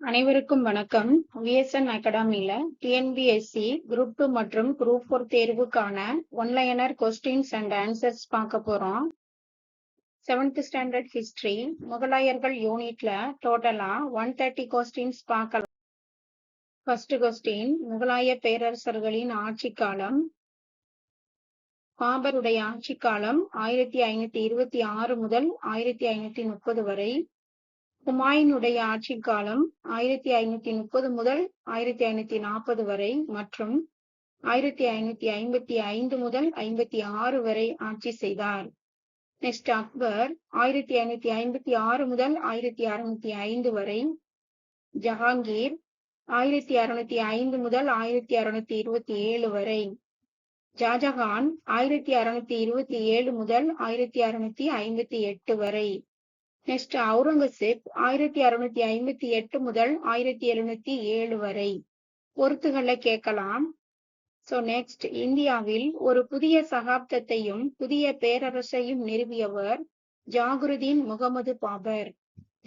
அனைவருக்கும் வணக்கம். VSN அகாடமில TNPSC group 2 மற்றும் குரூப் 4 தேர்வுக்கான ஒன்லைனர் கொஸ்டின்ஸ் அண்ட் ஆன்சர்ஸ் பார்க்க போறோம். 7th ஸ்டாண்டர்ட் ஹிஸ்டரி முகலாயர்கள் யூனிட்ல டோட்டலா 130 கொஸ்டின்ஸ் பார்க்கலாம். ஃபர்ஸ்ட் கொஸ்டின், முகலாய பேரரசர்களின் ஆட்சி காலம். பாபருடைய ஆட்சி காலம் 1526 முதல் 1530 வரை. ஹுமாயூனுடைய ஆட்சி காலம் 1530 முதல் 1540 வரை மற்றும் 1555 முதல் 56 வரை ஆட்சி செய்தார். நெக்ஸ்ட், அக்பர் 1556 முதல் 1605 வரை. ஜஹாங்கீர் 1605 முதல் 1627 வரை. ஷாஜகான் 1627 முதல் 1658 வரை. நெக்ஸ்ட், அவுரங்கசீப் 1658 முதல் 1707 வரை. பொறுத்துகளை கேட்கலாம். நெக்ஸ்ட், இந்தியாவில் ஒரு புதிய சகாப்தத்தையும் புதிய பேரரசையும் நிறுவியவர் ஜாகுருதீன் முகமது பாபர்.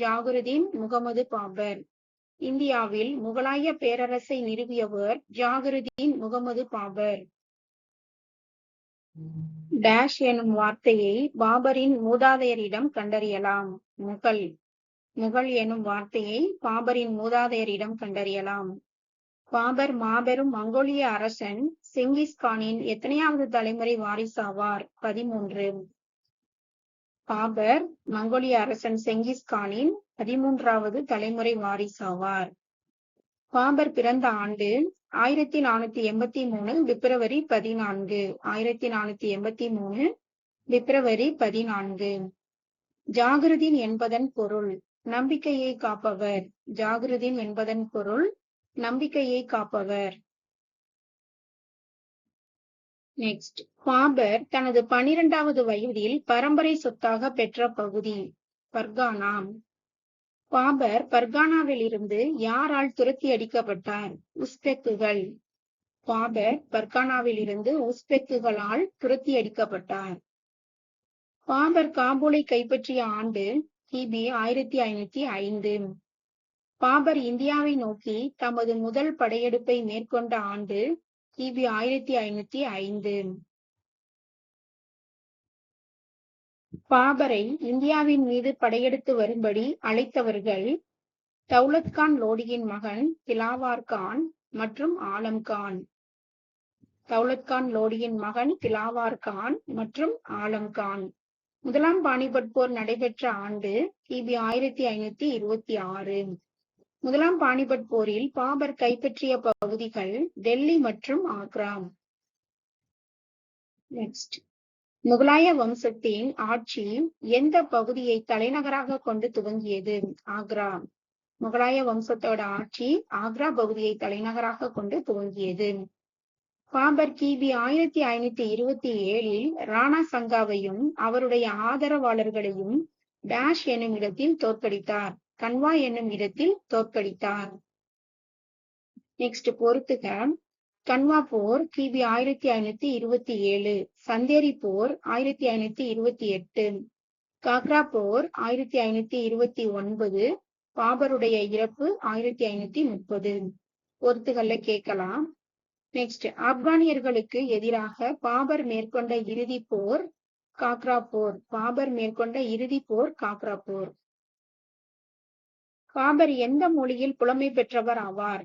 ஜாகுருதீன் முகமது பாபர். இந்தியாவில் முகலாய பேரரசை நிறுவியவர் ஜாகுருதீன் முகமது பாபர். டேஷ் எனும் வார்த்தையை பாபரின் மூதாதையரிடம் கண்டறியலாம். முகல். முகல் எனும் வார்த்தையை பாபரின் மூதாதையரிடம் கண்டறியலாம். பாபர் மாபெரும் மங்கோலிய அரசன் செங்கிஸ்கானின் எத்தனையாவது தலைமுறை வாரிசாவார்? 13. பாபர் மங்கோலிய அரசன் செங்கிஸ்கானின் 13வது தலைமுறை வாரிசாவார். பாபர் பிறந்த ஆண்டு 1483 பிப்ரவரி 14. 1483 பிப்ரவரி 14. ஜாகுருதீன் என்பதன் பொருள் நம்பிக்கையை காப்பவர். ஜாகுருதீன் என்பதன் பொருள் நம்பிக்கையை காப்பவர். நெக்ஸ்ட், பாபர் தனது 12வது வயதில் பரம்பரை சொத்தாக பெற்ற பகுதி? பர்கானா. பாபர் பர்கானாவில் இருந்து யாரால் துரத்தி அடிக்கப்பட்டார்? உஸ்பெக்குகள். பாபர் பர்கானாவில் இருந்து உஸ்பெக்குகளால் துரத்தி அடிக்கப்பட்டார். பாபர் காபூலை கைப்பற்றிய ஆண்டு கிபி 1505. பாபர் இந்தியாவை நோக்கி தமது முதல் படையெடுப்பை மேற்கொண்ட ஆண்டு கிபி 1505. பாபரை இந்தியாவின் மீது படையெடுத்து வரும்படி அழைத்தவர்கள் தௌலத்கான் லோடியின் மகன் திலாவர் கான் மற்றும் ஆலம் கான். தௌலத்கான் லோடியின் மகன் திலாவர் கான் மற்றும் ஆலம் கான். முதலாம் பானிபட் போர் நடைபெற்ற ஆண்டு கிபி 1526. முதலாம் பானிபட் போரில் பாபர் கைப்பற்றிய பகுதிகள் டெல்லி மற்றும் ஆக்ரா. நெக்ஸ்ட், முகலாய வம்சத்தின் ஆட்சி எந்த பகுதியை தலைநகராக கொண்டு துவங்கியது? ஆக்ரா. முகலாய வம்சத்தோட ஆட்சி ஆக்ரா பகுதியை தலைநகராக கொண்டு துவங்கியது. பாபர் கிபி 1527 ராணா சங்காவையும் அவருடைய ஆதரவாளர்களையும் டேஷ் என்னும் இடத்தில் தோற்கடித்தார். கன்வா என்னும் இடத்தில் தோற்கடித்தார். நெக்ஸ்ட், பொறுத்துக. கன்வா போர் கிபி 1527. சந்தேரி போர் 1528. காக்ரா போர் 1529. பாபருடைய இறப்பு 1530. பொறுத்துகள்ல கேட்கலாம். நெக்ஸ்ட், ஆப்கானியர்களுக்கு எதிராக பாபர் மேற்கொண்ட இறுதி போர் காக்ரா போர். பாபர் மேற்கொண்ட இறுதி போர் காக்ரா போர். பாபர் எந்த மொழியில் புலமை பெற்றவர் ஆவார்?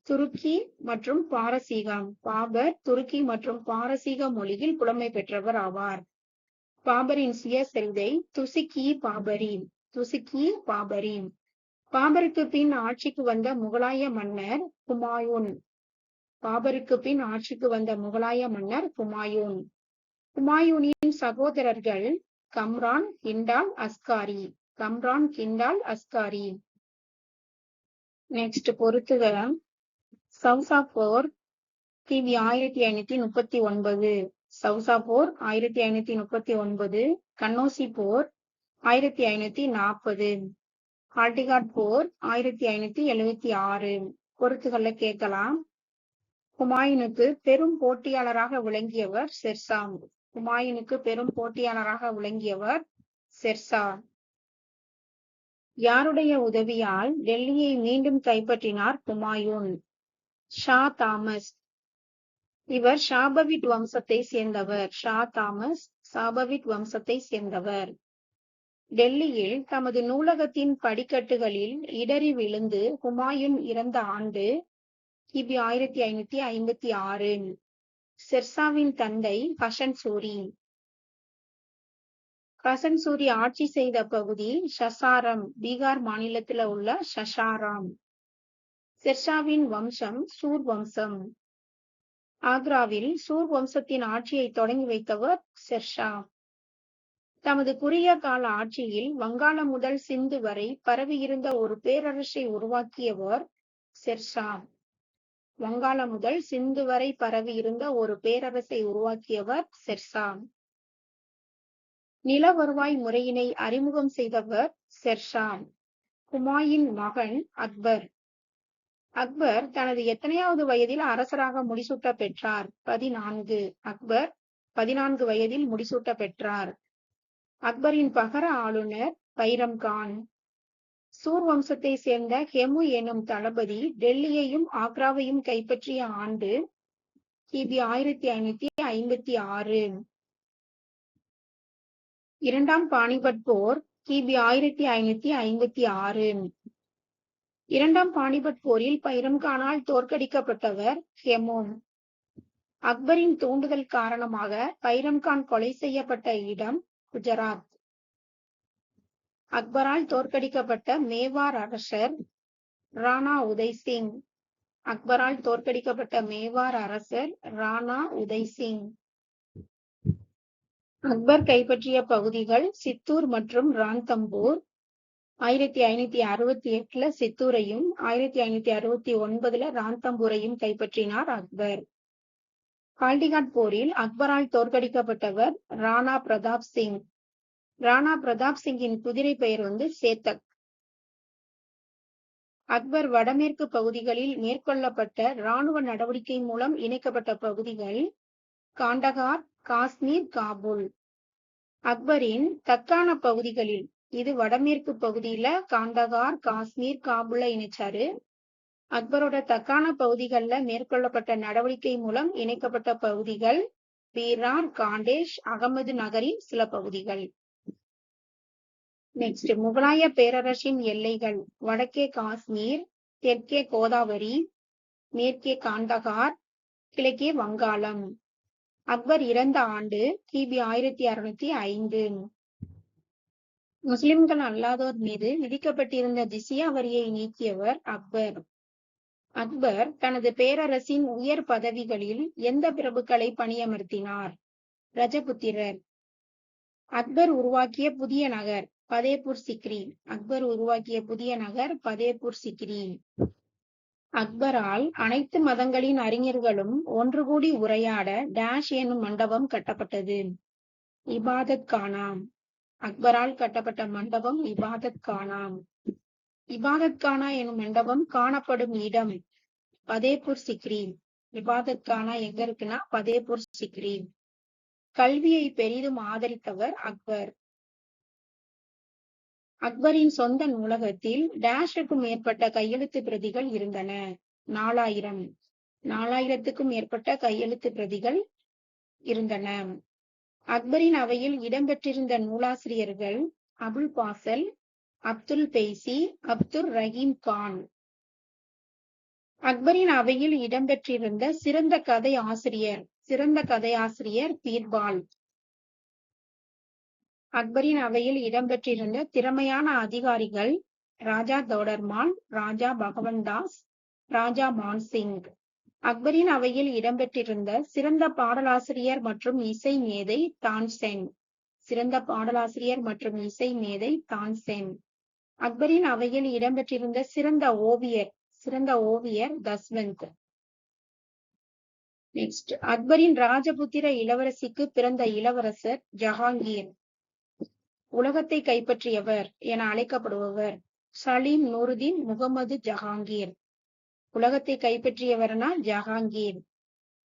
துருக்கி மற்றும் பாரசீகம். பாபர் துருக்கி மற்றும் பாரசீக மொழியில் புலமை பெற்றவர் ஆவார். பாபரின் சுயசரிதை துசிக்கி பாபரி. துசிக்கி பாபரி. பாபருக்கு பின் ஆட்சிக்கு வந்த முகலாய மன்னர் ஹுமாயூன். பாபருக்கு பின் ஆட்சிக்கு வந்த முகலாய மன்னர் ஹுமாயூன். ஹுமாயூனின் சகோதரர்கள் கம்ரான், கிண்டால், அஸ்காரி. கம்ரான், கிண்டால், அஸ்காரி. நெக்ஸ்ட், பொறுத்துக. சவுசா போர் கிபி 1539. சவுசா போர் 1539. கன்னோசி போர் 1540. ஹால்டிகாட் போர் 1576. பொறுத்துகள்ல கேட்கலாம். ஹுமாயூனுக்கு பெரும் போட்டியாளராக விளங்கியவர் ஷெர்ஷா. ஹுமாயூனுக்கு பெரும் போட்டியாளராக விளங்கியவர் ஷெர்ஷா. யாருடைய உதவியால் டெல்லியை மீண்டும் கைப்பற்றினார் ஹுமாயூன்? Shah Tahmasp. இவர் ஷாபவிட் வம்சத்தை சேர்ந்தவர். ஷா தாமஸ் சாபவிட் வம்சத்தை சேர்ந்தவர். டெல்லியில் தமது நூலகத்தின் படிக்கட்டுகளில் இடறி விழுந்து ஹுமாயூன் இறந்த ஆண்டு கிபி 1556. ஷெர்ஷாவின் தந்தை ஹசன் சூரி. ஹசன் சூரி ஆட்சி செய்த பகுதி சசாரம், பீகார் மாநிலத்தில் உள்ள சசாராம். ஷெர்ஷாவின் வம்சம் சூர் வம்சம். ஆக்ராவில் சூர் வம்சத்தின் ஆட்சியை தொடங்கி வைத்தவர் ஷெர்ஷா. தமது குறுகிய கால ஆட்சியில் வங்காளம் முதல் சிந்து வரை பரவியிருந்த ஒரு பேரரசை உருவாக்கியவர் ஷெர்ஷா. வங்காளம் முதல் சிந்து வரை பரவியிருந்த ஒரு பேரரசை உருவாக்கியவர் ஷெர்ஷா. நில வருவாய் முறையினை அறிமுகம் செய்தவர் ஷெர்ஷா. ஹுமாயூன் மகன் அக்பர். அக்பர் தனது எத்தனையாவது வயதில் அரசராக முடிசூட்ட பெற்றார்? 14. அக்பர் 14 வயதில் முடிசூட்ட பெற்றார். அக்பரின் பகர ஆளுநர் பைரம் கான். சூர் வம்சத்தை சேர்ந்த ஹெமு எனும் தளபதி டெல்லியையும் ஆக்ராவையும் கைப்பற்றிய ஆண்டு கிபி 1556. இரண்டாம் பானிபட் போர் கிபி 1556. இரண்டாம் பானிபட் போரில் பைரம் கானால் தோற்கடிக்கப்பட்டவர் ஹெமு. அக்பரின் தூண்டுதல் காரணமாக பைரம் கான் கொலை செய்யப்பட்ட இடம் குஜராத். அக்பரால் தோற்கடிக்கப்பட்ட மேவார் அரசர் ராணா உதய் சிங். அக்பரால் தோற்கடிக்கப்பட்ட மேவார் அரசர் ராணா உதய் சிங். அக்பர் கைப்பற்றிய பகுதிகள் சித்தூர் மற்றும் ரான்தம்பூர். 1568 சித்தூரையும் 1569 ரான்தம்பூரையும் கைப்பற்றினார் அக்பர். கால்டிகாட் போரில் அக்பரால் தோற்கடிக்கப்பட்டவர் ராணா பிரதாப் சிங். ராணா பிரதாப் சிங்கின் குதிரை பெயர் சேத்தக். அக்பர் வடமேற்கு பகுதிகளில் மேற்கொள்ளப்பட்ட இராணுவ நடவடிக்கை மூலம் இணைக்கப்பட்ட பகுதிகள் காண்டகார், காஷ்மீர், காபூல். அக்பரின் தக்கான பகுதிகளில், இது வடமேற்கு பகுதியில காண்டகார், காஷ்மீர், காபூல இணைச்சாரு. அக்பரோட தக்கான பகுதிகளில் மேற்கொள்ளப்பட்ட நடவடிக்கை மூலம் இணைக்கப்பட்ட பகுதிகள் பீரார், காண்டேஷ், அகமது நகரின் சில பகுதிகள். நெக்ஸ்ட், முகலாய பேரரசின் எல்லைகள். வடக்கே காஷ்மீர், தெற்கே கோதாவரி, மேற்கே காண்டகார், கிழக்கே வங்காளம். அக்பர் இறந்த ஆண்டு கிபி 1605. முஸ்லிம்கள் அல்லாதோர் மீது விதிக்கப்பட்டிருந்த ஜிஸ்யா வரியை நீக்கியவர் அக்பர். அக்பர் தனது பேரரசின் உயர் பதவிகளில் எந்த பிரபுக்களை பணியமர்த்தினார்? ரஜபுத்திரர். அக்பர் உருவாக்கிய புதிய நகர் பதேபூர் சிக்ரி. அக்பர் உருவாக்கிய புதிய நகர் பதேபூர் சிக்ரி. அக்பரால் அனைத்து மதங்களின் அறிஞர்களும் ஒன்று கூடி உரையாட டேஷ் எனும் மண்டபம் கட்டப்பட்டது. இபாதத் கானா. அக்பரால் கட்டப்பட்ட மண்டபம் இபாதத் கானா. இபாதத் கானா எனும் மண்டபம் காணப்படும் இடம் பதேபூர் சிக்ரி. இபாதத் கானா எங்க இருக்குன்னா பதேபூர் சிக்ரி. கல்வியை பெரிதும் ஆதரித்தவர் அக்பர். அக்பரின் சொந்த நூலகத்தில் டேஷுக்கும் மேற்பட்ட கையெழுத்து பிரதிகள் இருந்தன. 4000. 4000க்கும் மேற்பட்ட கையெழுத்து பிரதிகள் இருந்தன. அக்பரின் அவையில் இடம்பெற்றிருந்த நூலாசிரியர்கள் அபுல் பாசல், அப்துல் பெய்சி, அப்துல் ரஹீம் கான். அக்பரின் அவையில் இடம்பெற்றிருந்த சிறந்த கதை ஆசிரியர் பீர்பால். அக்பரின் அவையில் இடம்பெற்றிருந்த திறமையான அதிகாரிகள் ராஜா தோடர்மான், ராஜா பகவன்தாஸ், ராஜா மான்சிங். அக்பரின் அவையில் இடம்பெற்றிருந்த சிறந்த பாடலாசிரியர் மற்றும் இசை மேதை தான்சென். சிறந்த பாடலாசிரியர் மற்றும் இசை மேதை தான்சென். அக்பரின் அவையில் இடம்பெற்றிருந்த சிறந்த ஓவியர் தஸ்வந்த். நெக்ஸ்ட், அக்பரின் ராஜபுத்திர இளவரசிக்கு பிறந்த இளவரசர் ஜஹாங்கீர். உலகத்தை கைப்பற்றியவர் என அழைக்கப்படுபவர் சலீம் நூருதீன் முகமது ஜஹாங்கீர். உலகத்தை கைப்பற்றியவர்னா ஜஹாங்கீர்.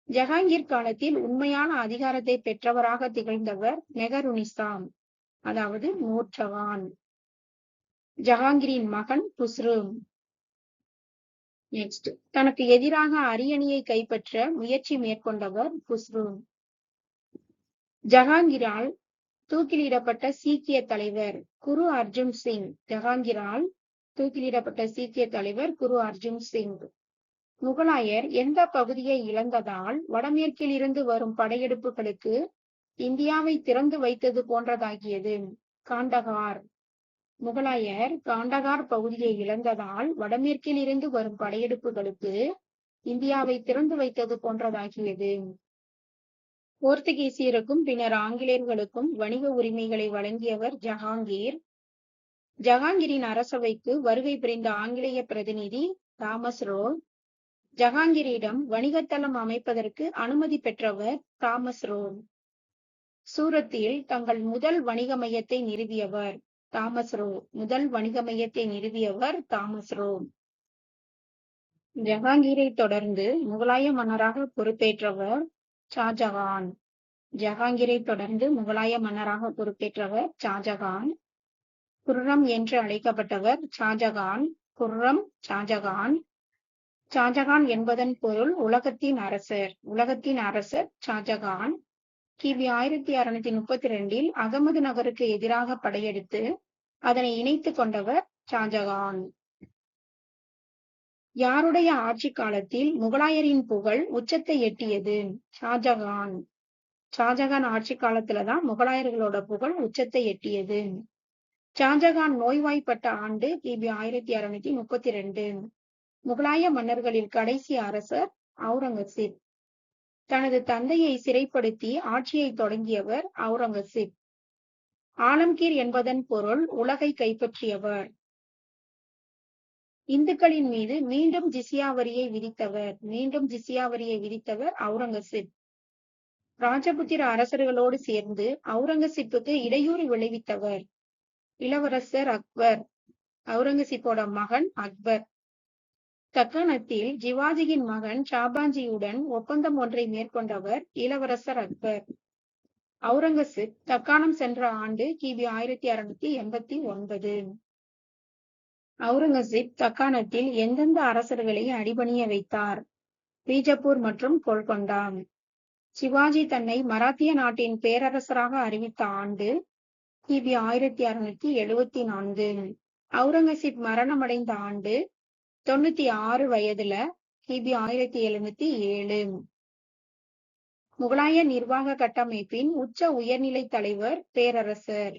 ஜஹாங்கீர் காலத்தில் உண்மையான அதிகாரத்தை பெற்றவராக திகழ்ந்தவர் மெஹருநிசா, அதாவது நூர்ஜஹான். ஜஹாங்கீரின் மகன் குஸ்ரு. நெக்ஸ்ட், தனக்கு எதிராக அரியணையை கைப்பற்ற முயற்சி மேற்கொண்டவர் குஸ்ரு. ஜஹாங்கீரால் தூக்கிலிடப்பட்ட சீக்கிய தலைவர் குரு அர்ஜுன் சிங். ஜஹாங்கீரால் தூக்கிலிடப்பட்ட சீக்கிய தலைவர் குரு அர்ஜுன் சிங். முகலாயர் எந்த பகுதியை இழந்ததால் வடமேற்கில் இருந்து வரும் படையெடுப்புகளுக்கு இந்தியாவை திறந்து வைத்தது போன்றதாகியது? காண்டகார். முகலாயர் காண்டகார் பகுதியை இழந்ததால் வடமேற்கில் இருந்து வரும் படையெடுப்புகளுக்கு இந்தியாவை திறந்து வைத்தது போன்றதாகியது. போர்த்துகீசியருக்கும் பின்னர் ஆங்கிலேயர்களுக்கும் வணிக உரிமைகளை வழங்கியவர் ஜஹாங்கீர். ஜஹாங்கீரின் அரசவைக்கு வருகை புரிந்த ஆங்கிலேய பிரதிநிதி தாமஸ் ரோ. ஜஹாங்கீரிடம் வணிகத்தளம் அமைப்பதற்கு அனுமதி பெற்றவர் தாமஸ் ரோ. சூரத்தில் தங்கள் முதல் வணிக மையத்தை நிறுவியவர் தாமஸ் ரோ. முதல் வணிக மையத்தை நிறுவியவர் தாமஸ் ரோ. ஜஹாங்கீரை தொடர்ந்து முகலாய மன்னராக பொறுப்பேற்றவர் ஷாஜகான். ஜஹாங்கீரை தொடர்ந்து முகலாய மன்னராக பொறுப்பேற்றவர் ஷாஜகான். குர்ரம் என்று அழைக்கப்பட்டவர் ஷாஜகான். குர்ரம் ஷாஜகான். ஷாஜகான் என்பதன் பொருள் உலகத்தின் அரசர். உலகத்தின் அரசர் ஷாஜகான். கிபி 1632 அகமது நகருக்கு எதிராக படையெடுத்து அதனை இணைத்துக் கொண்டவர் ஷாஜகான். யாருடைய ஆட்சி காலத்தில் முகலாயரின் புகழ் உச்சத்தை எட்டியது? ஷாஜகான். ஷாஜகான் ஆட்சி காலத்துலதான் முகலாயர்களோட புகழ் உச்சத்தை எட்டியது. ஷாஜகான் நோய்வாய்ப்பட்ட ஆண்டு கிபி 1632. முகலாய மன்னர்களில் கடைசி அரசர் அவுரங்கசீப். தனது தந்தையை சிறைப்படுத்தி ஆட்சியை தொடங்கியவர் அவுரங்கசீப். ஆலம்கீர் என்பதன் பொருள் உலகை கைப்பற்றியவர். இந்துக்களின் மீது மீண்டும் ஜிசியா வரியை விதித்தவர். மீண்டும் ஜிசியா வரியை விதித்தவர் அவுரங்கசீப். ராஜபுத்திர அரசர்களோடு சேர்ந்து அவுரங்கசீப்புக்கு இடையூறு விளைவித்தவர் இளவரசர் அக்பர். அவுரங்கசீப்போட மகன் அக்பர். தக்காணத்தில் ஜிவாஜியின் மகன் ஷாபாஞ்சியுடன் ஒப்பந்தம் ஒன்றை மேற்கொண்டவர் இளவரசர் அக்பர். அவுரங்கசீப் தக்காணம் சென்ற ஆண்டு கிபி 1689. அவுரங்கசீப் தக்காணத்தில் எந்தெந்த அரசர்களை அடிபணிய வைத்தார்? பீஜப்பூர் மற்றும் கோல்கொண்டா. சிவாஜி தன்னை மராத்திய நாட்டின் பேரரசராக அறிவித்த ஆண்டு கிபி 1674. அவுரங்கசீப் மரணமடைந்த ஆண்டு 96 வயதுல கிபி 1707. முகலாய நிர்வாக கட்டமைப்பின் உச்ச உயர்நிலை தலைவர் பேரரசர்.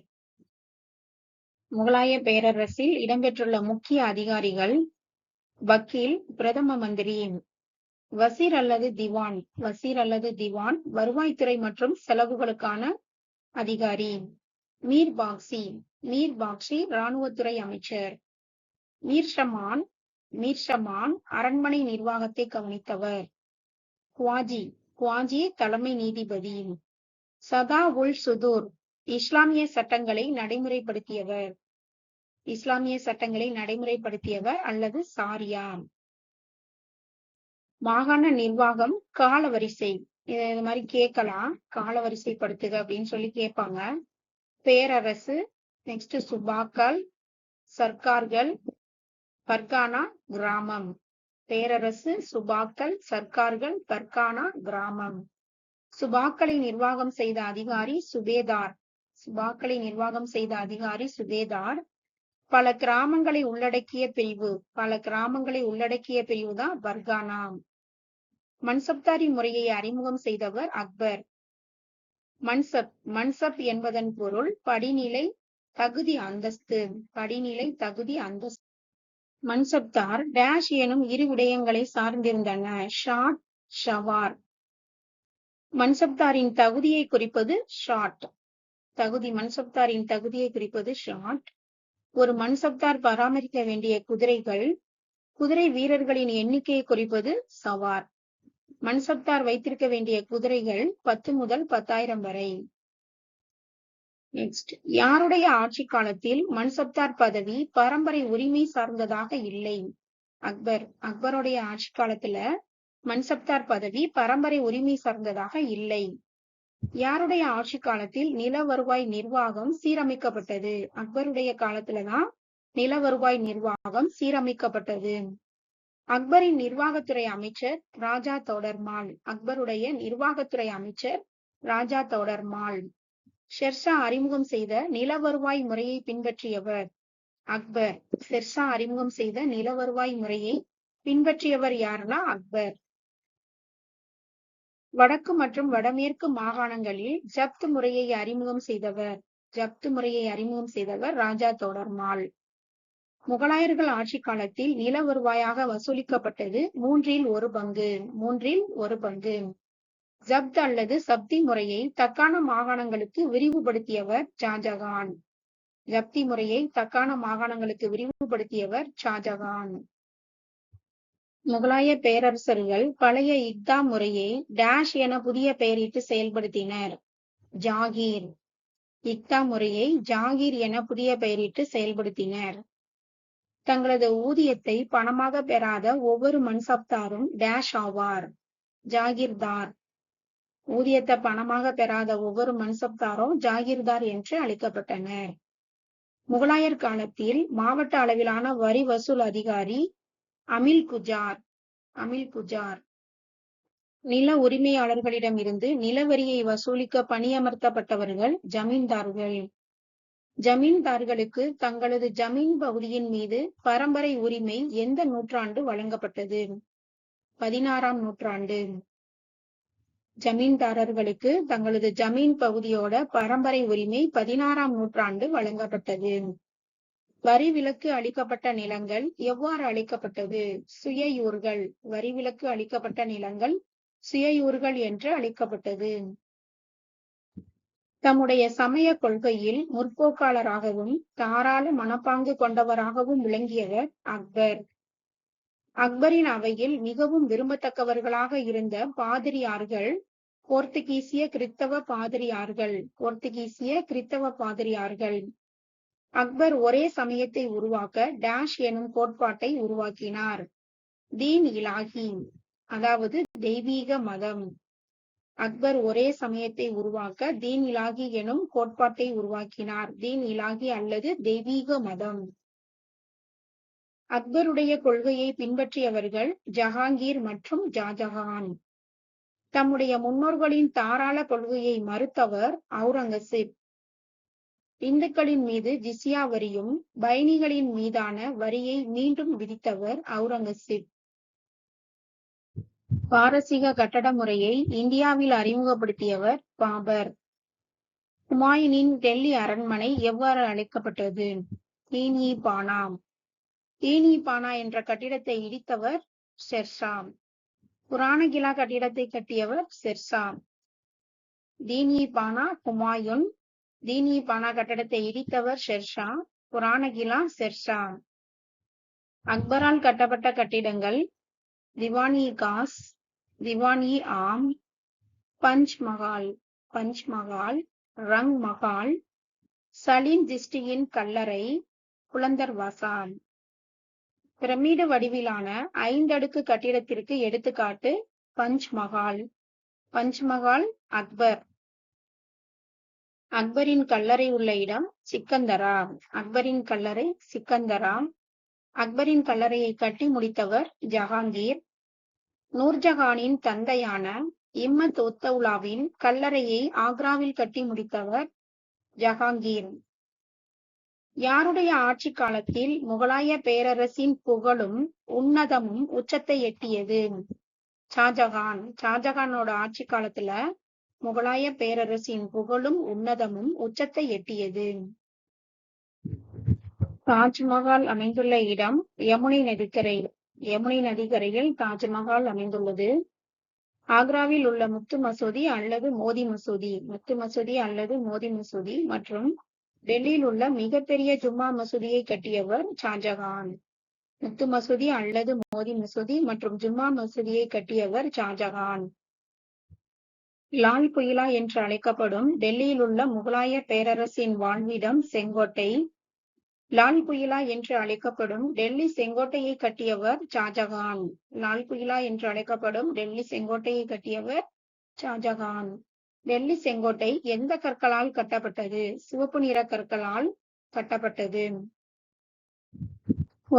முகலாய பேரரசில் இடம்பெற்றுள்ள முக்கிய அதிகாரிகள்: வக்கீல், பிரதம மந்திரி. வசீர் அல்லது திவான். வசீர் அல்லது திவான் வருவாய்த்துறை மற்றும் செலவுகளுக்கான அதிகாரி. மீர் பாக்சி. மீர் பாக்சி இராணுவத்துறை அமைச்சர். மீர்ஷமான். மீர்ஷமான் அரண்மனை நிர்வாகத்தை கவனித்தவர். குவாஜி. குவாஜி தலைமை நீதிபதி. சதா உல் சுதூர் இஸ்லாமிய சட்டங்களை நடைமுறைப்படுத்தியவர். இஸ்லாமிய சட்டங்களை நடைமுறைப்படுத்தியவர் அல்லது சாரியா. மாகாண நிர்வாகம் காலவரிசை. இது மாதிரி கேட்கலாம். காலவரிசைப்படுத்துக அப்படின்னு சொல்லி கேட்பாங்க. பேரரசு, நெக்ஸ்ட் சுபாக்கள், சர்க்கார்கள், பர்கானா, கிராமம். பேரரசு, சுபாக்கள், சர்க்கார்கள், பர்கானா, கிராமம். சுபாக்களை நிர்வாகம் செய்த அதிகாரி சுபேதார். சுபாக்களை நிர்வாகம் செய்த அதிகாரி சுபேதார். பல கிராமங்களை உள்ளடக்கிய பிரிவு. பல கிராமங்களை உள்ளடக்கிய பிரிவு தான் பர்கானா. மன்சப்தாரி முறையை அறிமுகம் செய்தவர் அக்பர். மன்சப். மன்சப் என்பதன் பொருள் படிநிலை, தகுதி, அந்தஸ்து. படிநிலை, தகுதி, அந்தஸ்து. மன்சப்தார் டேஷ் எனும் இரு விடயங்களை சார்ந்திருந்தன. Shot, Shawar. மன்சப்தாரின் தகுதியை குறிப்பது ஷாட். தகுதி. மன்சப்தாரின் தகுதியை குறிப்பது ஷாட். ஒரு மன்சப்தார் பராமரிக்க வேண்டிய குதிரைகள், குதிரை வீரர்களின் எண்ணிக்கையை குறிப்பது சவார். மன்சப்தார் வைத்திருக்க வேண்டிய குதிரைகள் 10 முதல் 10,000 வரை. நெக்ஸ்ட், யாருடைய ஆட்சி காலத்தில் மன்சப்தார் பதவி பரம்பரை உரிமை சார்ந்ததாக இல்லை? அக்பர். அக்பருடைய ஆட்சி காலத்துல மன்சப்தார் பதவி பரம்பரை உரிமை சார்ந்ததாக இல்லை. யாருடைய ஆட்சி காலத்தில் நில வருவாய் நிர்வாகம் சீரமைக்கப்பட்டது? அக்பருடைய காலத்துலதான் நில வருவாய் நிர்வாகம் சீரமைக்கப்பட்டது. அக்பரின் நிர்வாகத்துறை அமைச்சர் ராஜா தோடர்மால். அக்பருடைய நிர்வாகத்துறை அமைச்சர் ராஜா தோடர்மால். ஷெர்ஷா அறிமுகம் செய்த நில வருவாய் முறையை பின்பற்றியவர் அக்பர். ஷெர்ஷா அறிமுகம் செய்த நில வருவாய் முறையை பின்பற்றியவர் யாருன்னா அக்பர். வடக்கு மற்றும் வடமேற்கு மாகாணங்களில் ஜப்த் முறையை அறிமுகம் செய்தவர் ராஜா தோடர்மால். முகலாயர்கள் ஆட்சி காலத்தில் நில வருவாயாக வசூலிக்கப்பட்டது மூன்றில் ஒரு பங்கு. ஜப்த் அல்லது சப்தி முறையை தக்கான மாகாணங்களுக்கு விரிவுபடுத்தியவர் ஷாஜகான். முகலாய பேரரசர்கள் பழைய இக்தா முறையை டேஷ் என புதிய பெயரிட்டு செயல்படுத்தினர். ஜாகீர். இக்தா முறையை ஜாகீர் என புதிய பெயரிட்டு செயல்படுத்தினர். தங்களது ஊதியத்தை பணமாக பெறாத ஒவ்வொரு மன்சப்தாரும் டேஷ் ஆவார். ஜாகிர்தார். ஊதியத்தை பணமாக பெறாத ஒவ்வொரு மன்சப்தாரும் ஜாகிர்தார் என்று அழைக்கப்பட்டனர். முகலாயர் காலத்தில் மாவட்ட அளவிலான வரி வசூல் அதிகாரி அமில் குஜார். நில உரிமையாளர்களிடமிருந்து நிலவரியை வசூலிக்க பணியமர்த்தப்பட்டவர்கள் ஜமீன்தார்கள். ஜமீன்தார்களுக்கு தங்களது ஜமீன் பகுதியின் மீது பரம்பரை உரிமை எந்த நூற்றாண்டு வழங்கப்பட்டது? 16ஆம் நூற்றாண்டு. ஜமீன்தாரர்களுக்கு தங்களது ஜமீன் பகுதியோட பரம்பரை உரிமை 16ஆம் நூற்றாண்டு வழங்கப்பட்டது. வரி விலக்கு அளிக்கப்பட்ட நிலங்கள் எவ்வாறு அழைக்கப்பட்டது? சுயயூர்கள். வரி விலக்கு அளிக்கப்பட்ட நிலங்கள் சுயயூர்கள் என்று அழைக்கப்பட்டது. தம்முடைய சமய கொள்கையில் முற்போக்காளராகவும் தாராள மனப்பாங்கு கொண்டவராகவும் விளங்கியவர் அக்பர். அக்பரின் அவையில் மிகவும் விரும்பத்தக்கவர்களாக இருந்த பாதிரியார்கள் போர்த்துகீசிய கிறித்தவ பாதிரியார்கள். அக்பர் ஒரே சமயத்தை உருவாக்க டேஷ் எனும் கோட்பாட்டை உருவாக்கினார். தீன் இலாஹி, அதாவது தெய்வீக மதம். அக்பர் ஒரே சமயத்தை உருவாக்க தீன் இலாஹி எனும் கோட்பாட்டை உருவாக்கினார். தீன் இலாஹி அல்லது தெய்வீக மதம். அக்பருடைய கொள்கையை பின்பற்றியவர்கள் ஜஹாங்கீர் மற்றும் ஷாஜகான். தம்முடைய முன்னோர்களின் தாராள கொள்கையை மறுத்தவர் அவுரங்கசீப். இந்துக்களின் மீது ஜிஸ்யா வரியும் பைனிகளின் மீதான வரியை மீண்டும் விதித்தவர் அவுரங்கசீப். பாரசீக கட்டட முறையை இந்தியாவில் அறிமுகப்படுத்தியவர் பாபர். ஹுமாயூனின் டெல்லி அரண்மனை எவ்வாறு அழைக்கப்பட்டது? ஈனி-பானா என்ற கட்டிடத்தை இடித்தவர் ஷெர்ஷா. புராணகிலா கட்டிடத்தை கட்டியவர் ஷெர்ஷா. தீன்-இ-பானா ஹுமாயூன். தீன்-இ-பானா கட்டடத்தை இடித்தவர் ஷெர்ஷா. புராணகிலா ஷெர்ஷா. அக்பரால் கட்டப்பட்ட கட்டிடங்கள் திவான்-இ-காஸ், திவான்-இ-ஆம், பஞ்ச் மகால், ரங் மகால், சலீம் சிஸ்டியின் கல்லறை, புலந்தர்வாசா. பிரமிடு வடிவிலான 5 அடுக்கு கட்டிடத்திற்கு எடுத்துக்காட்டு பஞ்ச் மகால் அக்பர். அக்பரின் கல்லறை உள்ள இடம் சிக்கந்தரா. அக்பரின் கல்லறையை கட்டி முடித்தவர் ஜஹாங்கீர். நூர்ஜஹானின் தந்தையான இம்மத் உத்தவுலாவின் கல்லறையை ஆக்ராவில் கட்டி முடித்தவர் ஜஹாங்கீர். யாருடைய ஆட்சி காலத்தில் முகலாய பேரரசின் புகழும் உன்னதமும் உச்சத்தை எட்டியது? ஷாஜகானோட ஆட்சி காலத்துல முகலாய பேரரசின் புகழும் உன்னதமும் உச்சத்தை எட்டியது. தாஜ்மஹால் அமைந்துள்ள இடம் யமுனை நதிக்கரையில் தாஜ்மஹால் அமைந்துள்ளது. ஆக்ராவில் உள்ள முத்து மசூதி அல்லது மோதி மசூதி மற்றும் டெல்லியில் உள்ள மிகப்பெரிய ஜும்மா மசூதியை கட்டியவர் ஷாஜகான். முத்து மசூதி அல்லது மோதி மசூதி மற்றும் ஜும்மா மசூதியை கட்டியவர் ஷாஜகான். லால் குயிலா என்று அழைக்கப்படும் டெல்லியில் உள்ள முகலாய பேரரசின் வாழ்விடம் செங்கோட்டை. லால் குயிலா என்று அழைக்கப்படும் டெல்லி செங்கோட்டையை கட்டியவர் ஷாஜகான். டெல்லி செங்கோட்டை எந்த கற்களால் கட்டப்பட்டது? சிவப்பு நிற கற்களால் கட்டப்பட்டது.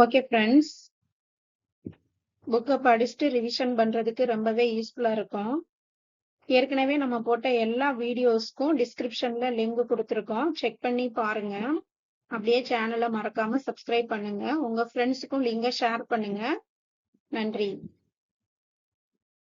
ஓகே ஃப்ரெண்ட்ஸ், புக்கை படிச்சுட்டு ரிவிஷன் பண்றதுக்கு ரொம்பவே யூஸ்ஃபுல்லா இருக்கும். ஏற்கனவே நம்ம போட்ட எல்லா வீடியோஸ்க்கும் டிஸ்கிரிப்ஷன்ல லிங்க் கொடுத்துருக்கோம், செக் பண்ணி பாருங்க. அப்படியே சேனலை மறக்காம சப்ஸ்கிரைப் பண்ணுங்க. உங்க ஃப்ரெண்ட்ஸுக்கும் லிங்கை ஷேர் பண்ணுங்க. நன்றி.